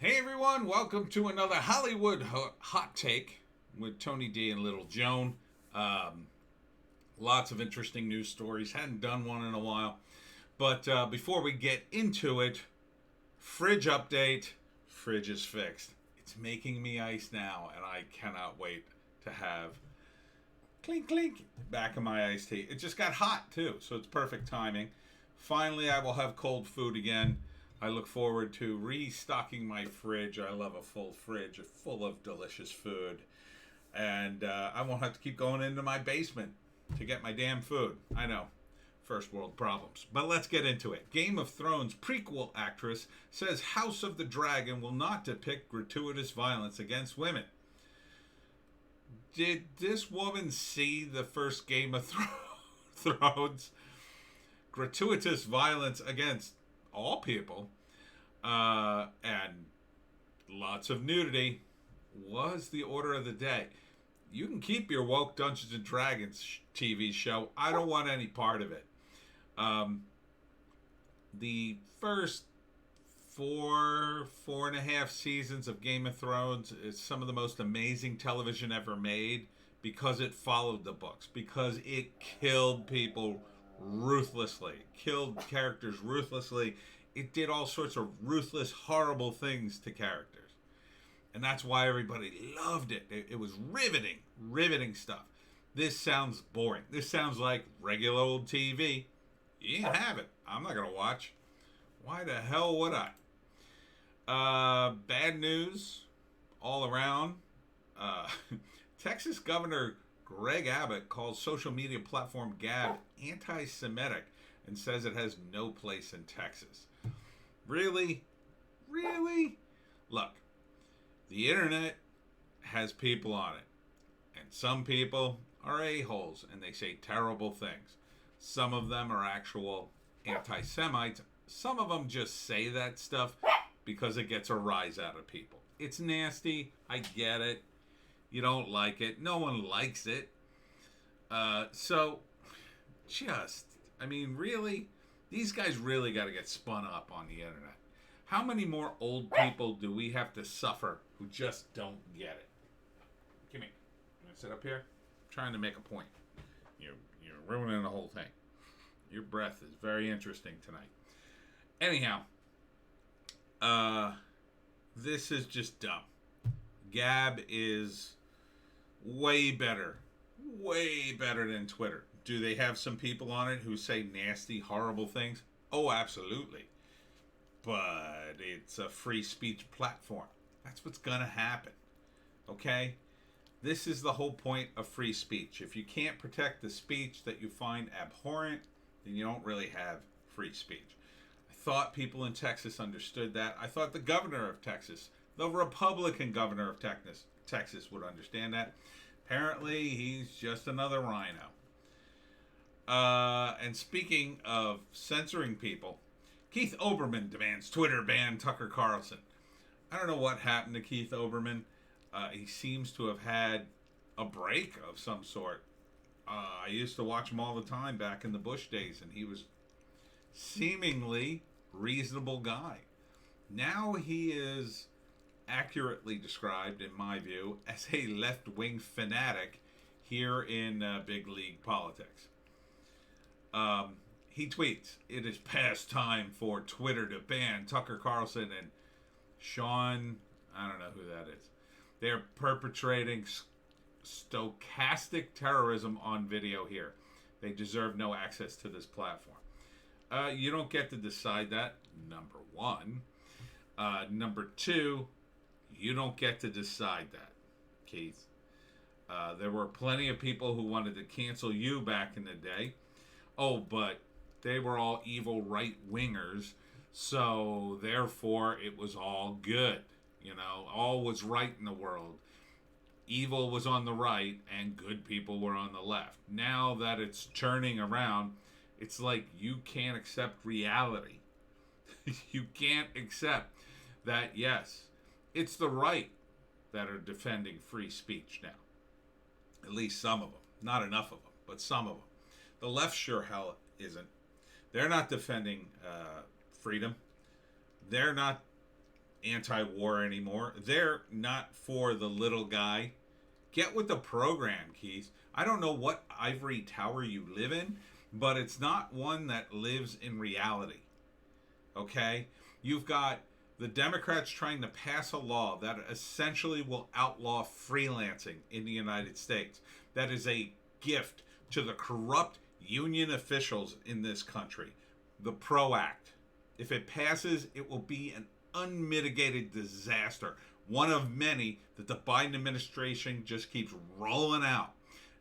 Hey everyone, welcome to another Hollywood hot take with Tony D and Little Joan. Um, Lots of interesting news stories. Hadn't done one in a while. But before we get into it, fridge update. Fridge is fixed. It's making me ice now, and I cannot wait to have clink clink back of my iced tea. It just got hot too, so it's perfect timing. Finally, I will have cold food again. I look forward to restocking my fridge. I love a full fridge full of delicious food. And I won't have to keep going into my basement to get my damn food. I know, first world problems. But let's get into it. Game of Thrones prequel actress says House of the Dragon will not depict gratuitous violence against women. Did this woman see the first Game of Thrones? Gratuitous violence against all people and lots of nudity was the order of the day. You can keep your woke Dungeons and Dragons TV show. I don't want any part of it. The first four and a half seasons of Game of Thrones is some of the most amazing television ever made because it followed the books, because it killed people ruthlessly, killed characters ruthlessly. It did all sorts of ruthless, horrible things to characters. And that's why everybody loved it. It was riveting stuff. This sounds boring. This sounds like regular old TV. You ain't have it. I'm not going to watch. Why the hell would I? Bad news all around. Texas Governor Greg Abbott calls social media platform Gab anti-Semitic and says it has no place in Texas. Really? Really? Look, the internet has people on it. And some people are a-holes and they say terrible things. Some of them are actual anti-Semites. Some of them just say that stuff because it gets a rise out of people. It's nasty. I get it. You don't like it. No one likes it. Really? These guys really got to get spun up on the internet. How many more old people do we have to suffer who just don't get it? Come here. You want to sit up here? I'm trying to make a point. You're ruining the whole thing. Your breath is very interesting tonight. Anyhow, this is just dumb. Gab is way better than Twitter. Do they have some people on it who say nasty, horrible things? Oh, absolutely. But it's a free speech platform. That's what's going to happen. Okay? This is the whole point of free speech. If you can't protect the speech that you find abhorrent, then you don't really have free speech. I thought people in Texas understood that. I thought the governor of Texas, the Republican governor of Texas would understand that. Apparently, he's just another rhino. And speaking of censoring people, Keith Olbermann demands Twitter ban Tucker Carlson. I don't know what happened to Keith Olbermann. He seems to have had a break of some sort. I used to watch him all the time back in the Bush days, and he was seemingly reasonable guy. Now he is accurately described, in my view, as a left-wing fanatic here in big league politics. He tweets, "It is past time for Twitter to ban Tucker Carlson and Sean," I don't know who that is. "They're perpetrating stochastic terrorism on video here. They deserve no access to this platform." You don't get to decide that, number one. Number two, you don't get to decide that, Keith. There were plenty of people who wanted to cancel you back in the day. Oh, but they were all evil right-wingers, so therefore it was all good. All was right in the world. Evil was on the right and good people were on the left. Now that it's turning around, it's like you can't accept reality. You can't accept that, yes, it's the right that are defending free speech now. At least some of them. Not enough of them, but some of them. The left sure hell isn't. They're not defending freedom. They're not anti-war anymore. They're not for the little guy. Get with the program, Keith. I don't know what ivory tower you live in, but it's not one that lives in reality. Okay? You've got the Democrats trying to pass a law that essentially will outlaw freelancing in the United States. That is a gift to the corrupt union officials in this country. The PRO Act. If it passes, it will be an unmitigated disaster. One of many that the Biden administration just keeps rolling out.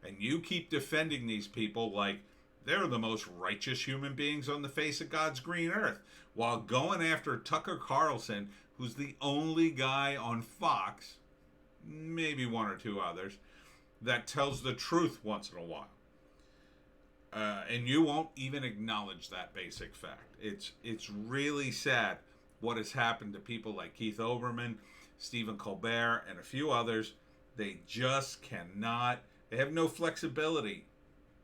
And you keep defending these people like they're the most righteous human beings on the face of God's green earth, while going after Tucker Carlson, who's the only guy on Fox, maybe one or two others, that tells the truth once in a while. And you won't even acknowledge that basic fact. It's really sad what has happened to people like Keith Olbermann, Stephen Colbert, and a few others. They just cannot. They have no flexibility.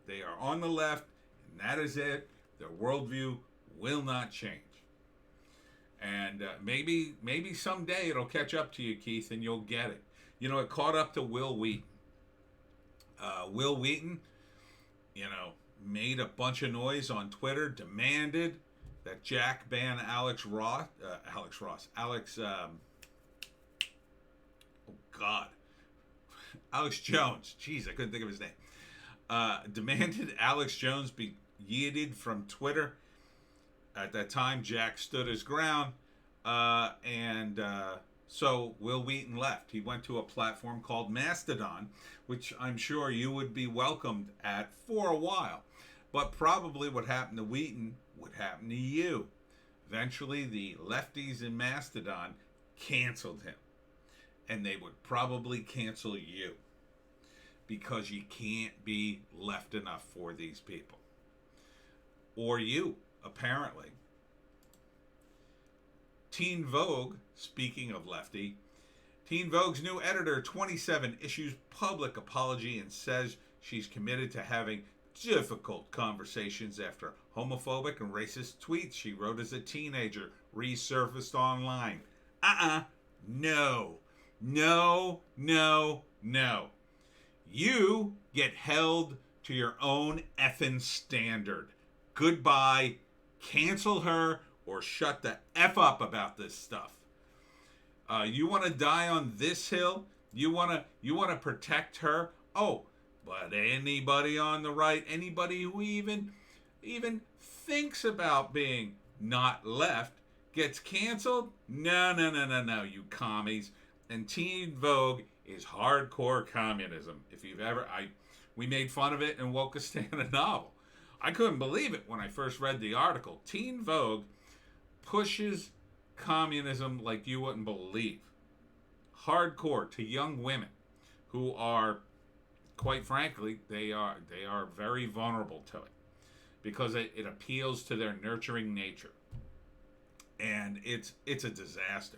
They are on the left, and that is it. Their worldview will not change. And maybe someday it'll catch up to you, Keith, and you'll get it. You know, it caught up to Will Wheaton. Will Wheaton, made a bunch of noise on Twitter, demanded that Jack ban Alex Jones. Jeez, I couldn't think of his name. Demanded Alex Jones be yeeted from Twitter. At that time, Jack stood his ground, so Will Wheaton left. He went to a platform called Mastodon, which I'm sure you would be welcomed at for a while. But probably what happened to Wheaton would happen to you. Eventually, the lefties in Mastodon canceled him. And they would probably cancel you. Because you can't be left enough for these people. Or you, apparently. Teen Vogue, speaking of lefty, Teen Vogue's new editor, 27, issues public apology and says she's committed to having difficult conversations after homophobic and racist tweets she wrote as a teenager resurfaced online. No. You get held to your own effing standard. Goodbye. Cancel her or shut the F up about this stuff. You want to die on this hill? You want to protect her? Oh, but anybody on the right, anybody who even thinks about being not left gets canceled? No, you commies. And Teen Vogue is hardcore communism. If you've ever, we made fun of it in Wokistan, a novel. I couldn't believe it when I first read the article. Teen Vogue pushes communism like you wouldn't believe. Hardcore to young women who are, quite frankly, they are very vulnerable to it because it appeals to their nurturing nature. And it's a disaster.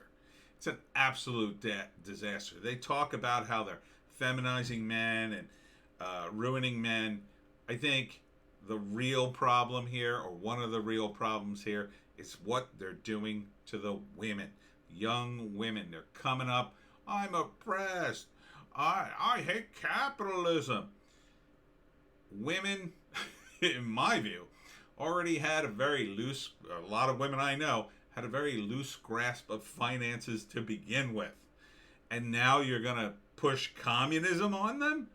It's an absolute disaster. They talk about how they're feminizing men and ruining men. I think the real problem here, or one of the real problems here, is what they're doing to the women. Young women. They're coming up. I'm oppressed. I hate capitalism. Women, in my view, already had a lot of women I know, had a very loose grasp of finances to begin with. And now you're going to push communism on them?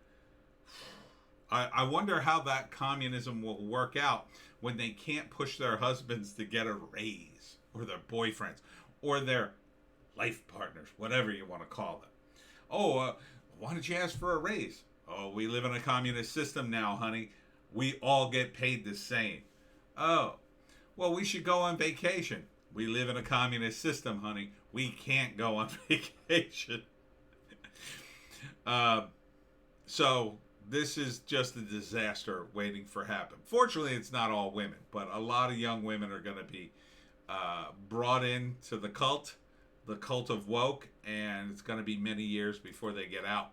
I wonder how that communism will work out when they can't push their husbands to get a raise, or their boyfriends, or their life partners, whatever you want to call them. Oh, why don't you ask for a raise? Oh, we live in a communist system now, honey. We all get paid the same. Oh, well, we should go on vacation. We live in a communist system, honey. We can't go on vacation. So this is just a disaster waiting for happen. Fortunately, it's not all women, but a lot of young women are going to be brought into the cult of woke, and it's going to be many years before they get out.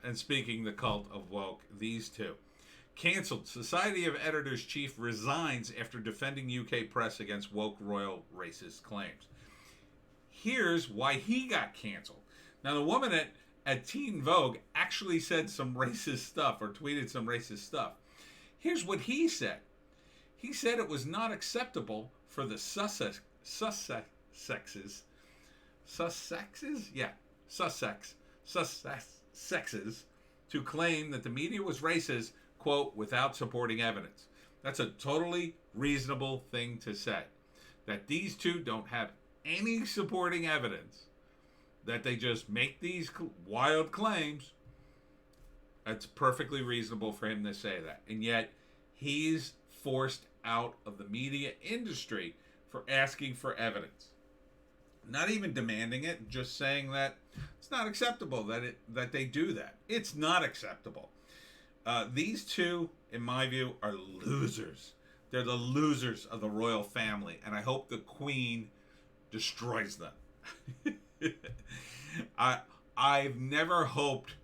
And speaking the cult of woke, these two. Cancelled. Society of Editors chief resigns after defending UK press against woke royal racist claims. here's why he got canceled. Now, the woman at Teen Vogue actually said some racist stuff or tweeted some racist stuff. Here's what he said. He said it was not acceptable for the Sussexes, to claim that the media was racist, quote, without supporting evidence. That's a totally reasonable thing to say. That these two don't have any supporting evidence, that they just make these wild claims. That's perfectly reasonable for him to say that. And yet, he's forced out of the media industry for asking for evidence. Not even demanding it, just saying that it's not acceptable that they do that. It's not acceptable. These two, in my view, are losers. They're the losers of the royal family, and I hope the Queen destroys them. I've never hoped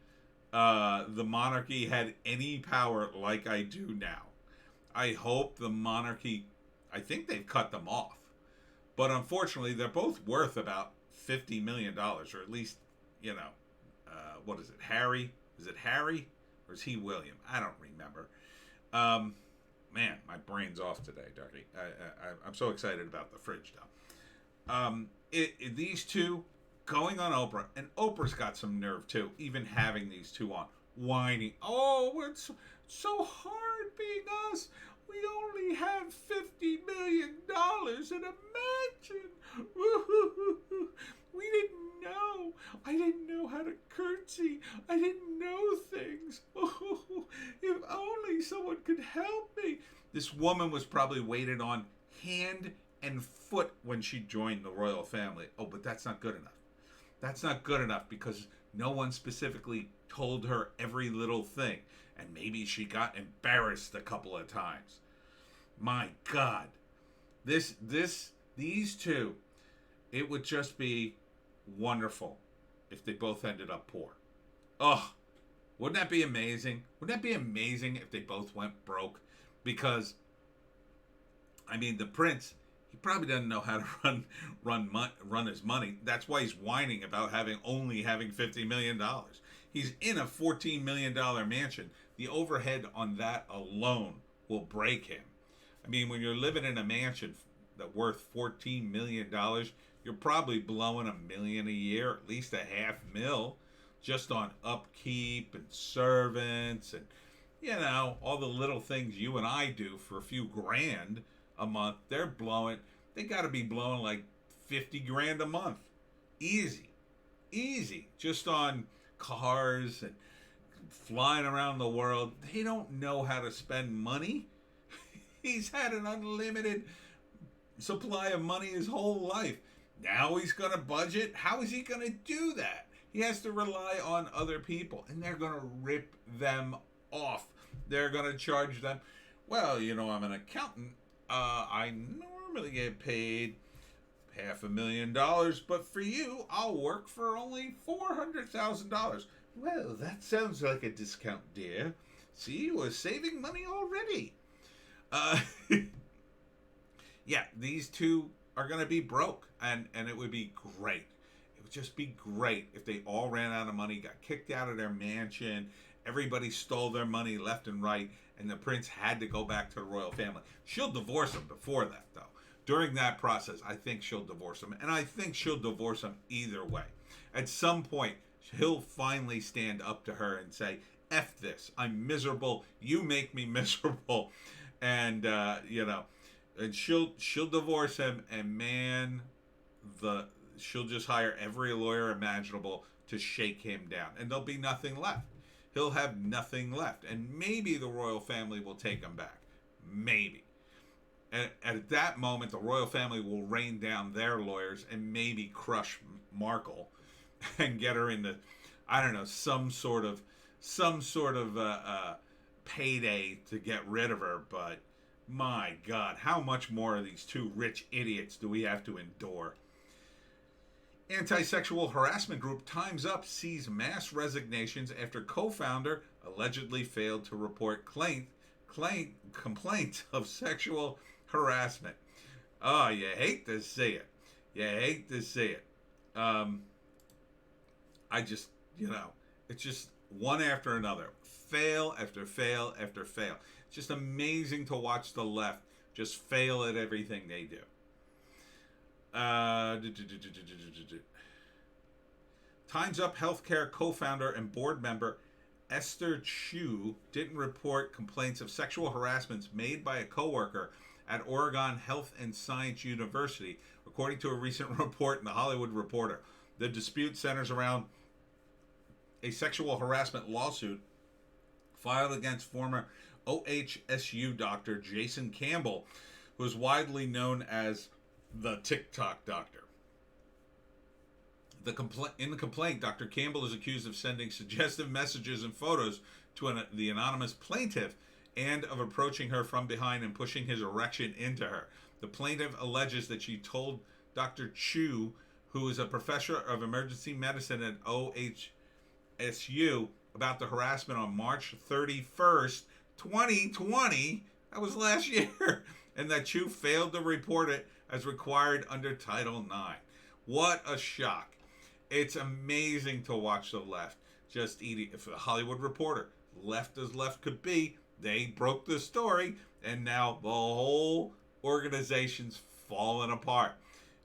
the monarchy had any power like I do now. I hope the monarchy, I think they've cut them off. But unfortunately, they're both worth about $50 million, or at least, what is it, Harry? Is it Harry? Or is he William? I don't remember. Man, my brain's off today, Darky. I'm so excited about the fridge, though. These two going on Oprah, and Oprah's got some nerve, too, even having these two on, whining. Oh, it's so hard being us. We only have $50 million in a mansion. We didn't know. I didn't know how to curtsy. I didn't know things. If only someone could help me. This woman was probably waited on hand and foot when she joined the royal family. Oh, but that's not good enough. That's not good enough because no one specifically told her every little thing. And maybe she got embarrassed a couple of times. My God. These two, it would just be wonderful if they both ended up poor. Oh, wouldn't that be amazing? Wouldn't that be amazing if they both went broke? Because, I mean, the prince, he probably doesn't know how to run his money. That's why he's whining about only having $50 million. He's in a $14 million mansion. The overhead on that alone will break him. I mean, when you're living in a mansion that's worth $14 million, you're probably blowing $1 million a year, at least $500,000, just on upkeep and servants and, all the little things you and I do for a few grand a month. They got to be blowing like 50 grand a month. Easy. Just on cars and flying around the world. They don't know how to spend money. He's had an unlimited supply of money his whole life. Now he's going to budget. How is he going to do that? He has to rely on other people, and they're going to rip them off. They're going to charge them. Well, I'm an accountant. I normally get paid $500,000, but for you, I'll work for only $400,000. Well, that sounds like a discount, dear. See, we're saving money already. Yeah, these two are going to be broke, and it would be great. It would just be great if they all ran out of money, got kicked out of their mansion, everybody stole their money left and right, and the prince had to go back to the royal family. She'll divorce him before that, though. During that process, I think she'll divorce him, and I think she'll divorce him either way. At some point, he'll finally stand up to her and say, F this, I'm miserable, you make me miserable, and, and she'll divorce him, and man, she'll just hire every lawyer imaginable to shake him down, and there'll be nothing left. He'll have nothing left, and maybe the royal family will take him back. Maybe. And at that moment, the royal family will rain down their lawyers and maybe crush Markle and get her into, I don't know, some sort of payday to get rid of her. But my God, how much more of these two rich idiots do we have to endure? Anti-sexual harassment group Time's Up sees mass resignations after co-founder allegedly failed to report complaints of sexual harassment. Oh, you hate to see it. You hate to see it. Um, I just, it's just one after another. Fail after fail after fail. It's just amazing to watch the left just fail at everything they do. Time's Up Healthcare co-founder and board member Esther Chu didn't report complaints of sexual harassments made by a coworker at Oregon Health and Science University, according to a recent report in the Hollywood Reporter. The dispute centers around a sexual harassment lawsuit filed against former OHSU doctor Jason Campbell, who is widely known as the TikTok doctor. In the complaint, Dr. Campbell is accused of sending suggestive messages and photos to the anonymous plaintiff and of approaching her from behind and pushing his erection into her. The plaintiff alleges that she told Dr. Chu, who is a professor of emergency medicine at OHSU, about the harassment on March 31st, 2020. That was last year. And that Chu failed to report it as required under Title IX. What a shock. It's amazing to watch the left just eating. If a Hollywood Reporter, left as left could be, they broke the story, and now the whole organization's falling apart.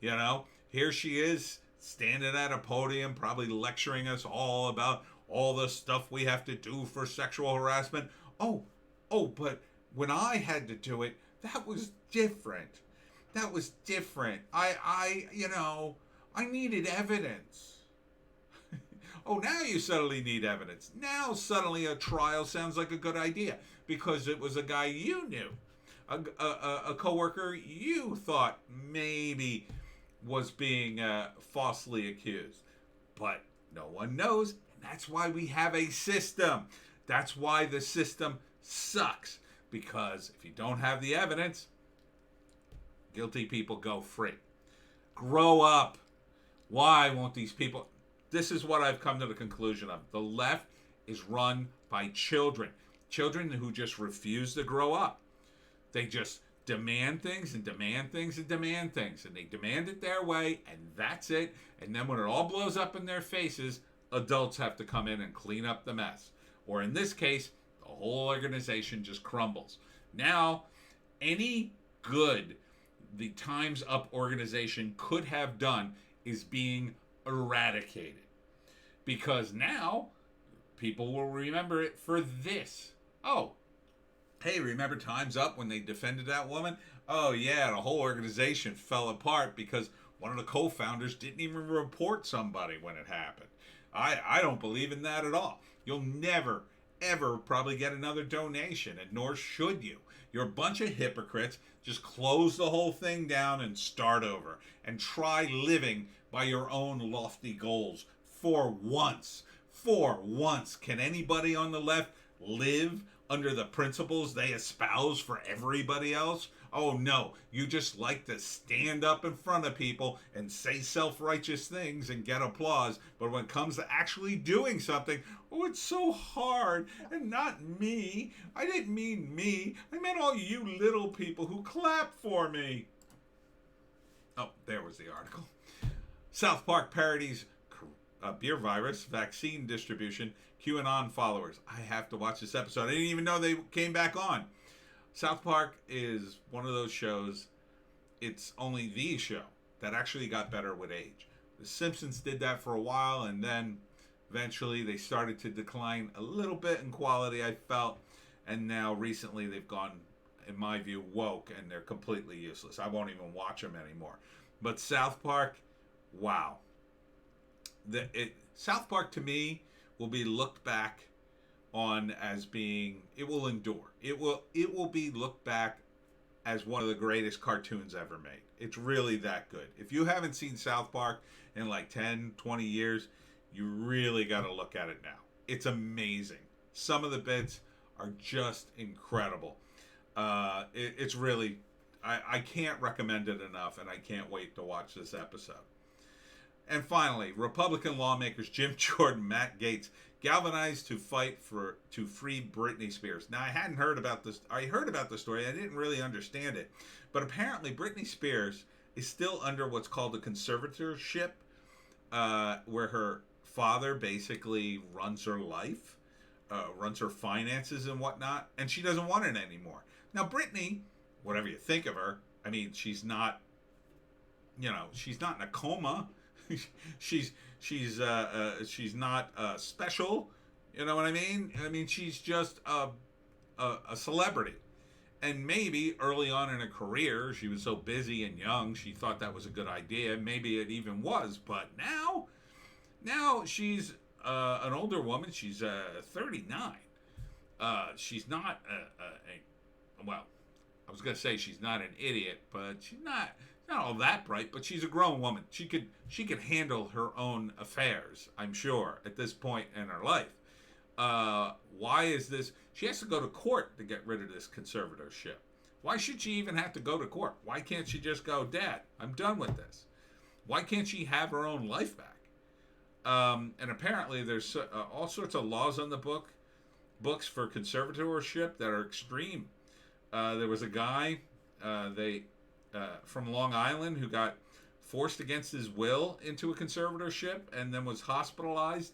Here she is standing at a podium, probably lecturing us all about all the stuff we have to do for sexual harassment. Oh, but when I had to do it, that was different. That was different. I needed evidence. Oh, now you suddenly need evidence. Now suddenly a trial sounds like a good idea because it was a guy you knew, a coworker you thought maybe was being falsely accused. But no one knows, and that's why we have a system. That's why the system sucks, because if you don't have the evidence, guilty people go free. Grow up. Why won't these people... This is what I've come to the conclusion of. The left is run by children. Children who just refuse to grow up. They just demand things and demand things and demand things. And they demand it their way, and that's it. And then when it all blows up in their faces, adults have to come in and clean up the mess. Or in this case, the whole organization just crumbles. Now, any good the Time's Up organization could have done is being eradicated. Because now, people will remember it for this. Oh, hey, remember Time's Up when they defended that woman? Oh yeah, the whole organization fell apart because one of the co-founders didn't even report somebody when it happened. I don't believe in that at all. You'll never, ever probably get another donation, and nor should you. You're a bunch of hypocrites. Just close the whole thing down and start over. And try living by your own lofty goals. For once. For once. Can anybody on the left live under the principles they espouse for everybody else? Oh no, you just like to stand up in front of people and say self-righteous things and get applause, but when it comes to actually doing something, oh, it's so hard, and not me. I didn't mean me. I meant all you little people who clap for me. Oh, there was the article. South Park parodies beer virus, vaccine distribution, QAnon followers. I have to watch this episode. I didn't even know they came back on. South Park is one of those shows, it's only the show that actually got better with age. The Simpsons did that for a while, and then eventually they started to decline a little bit in quality, I felt, and now recently they've gone, in my view, woke, and they're completely useless. I won't even watch them anymore. But South Park, wow. South Park, to me, will be looked back on as being, it will endure. It will be looked back as one of the greatest cartoons ever made. It's really that good. If you haven't seen South Park in like 10, 20 years, you really got to look at it now. It's amazing. Some of the bits are just incredible. It's really, I can't recommend it enough, and I can't wait to watch this episode. And finally, Republican lawmakers Jim Jordan, Matt Gaetz galvanized to fight to free Britney Spears. Now, I hadn't heard about this. I heard about the story. I didn't really understand it. But apparently, Britney Spears is still under what's called a conservatorship where her father basically runs her life, runs her finances and whatnot, and she doesn't want it anymore. Now, Britney, whatever you think of her, I mean, she's not, she's not in a coma. she's she's not special. You know what I mean? I mean, she's just a celebrity. And maybe early on in her career, she was so busy and young, she thought that was a good idea. Maybe it even was. But now she's an older woman. She's 39. She's not well, I was gonna say she's not an idiot, but she's not all that bright. But she's a grown woman. She could handle her own affairs, I'm sure, at this point in her life. Why is this? She has to go to court to get rid of this conservatorship. Why should she even have to go to court? Why can't she just go, Dad, I'm done with this? Why can't she have her own life back? And apparently there's all sorts of laws on the books for conservatorship that are extreme. There was a guy from Long Island who got forced against his will into a conservatorship and then was hospitalized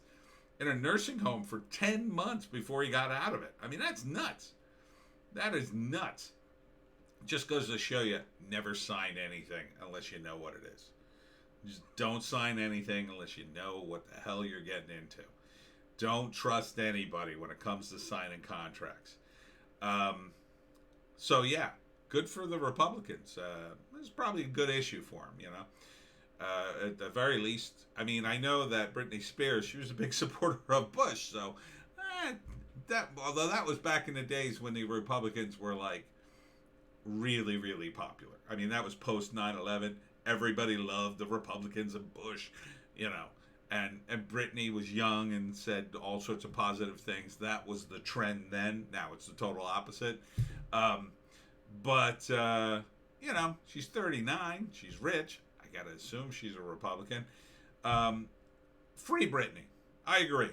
in a nursing home for 10 months before he got out of it. I mean, that's nuts. That is nuts. Just goes to show you, never sign anything unless you know what it is. Just don't sign anything unless you know what the hell you're getting into. Don't trust anybody when it comes to signing contracts. So yeah, good for the Republicans. It's probably a good issue for them, at the very least. I mean, I know that Britney Spears, she was a big supporter of Bush, so although that was back in the days when the Republicans were like really, really popular. I mean, that was post 9/11. Everybody loved the Republicans and Bush, and Britney was young and said all sorts of positive things. That was the trend then. Now it's the total opposite. But she's 39. She's rich. I gotta assume she's a Republican. Free Britney. I agree.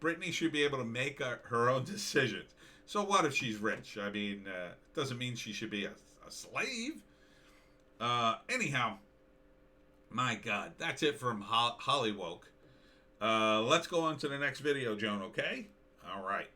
Britney should be able to make her own decisions. So what if she's rich? I mean, doesn't mean she should be a slave. Anyhow, my God, that's it from Hollywoke. Let's go on to the next video, Joan, okay? All right.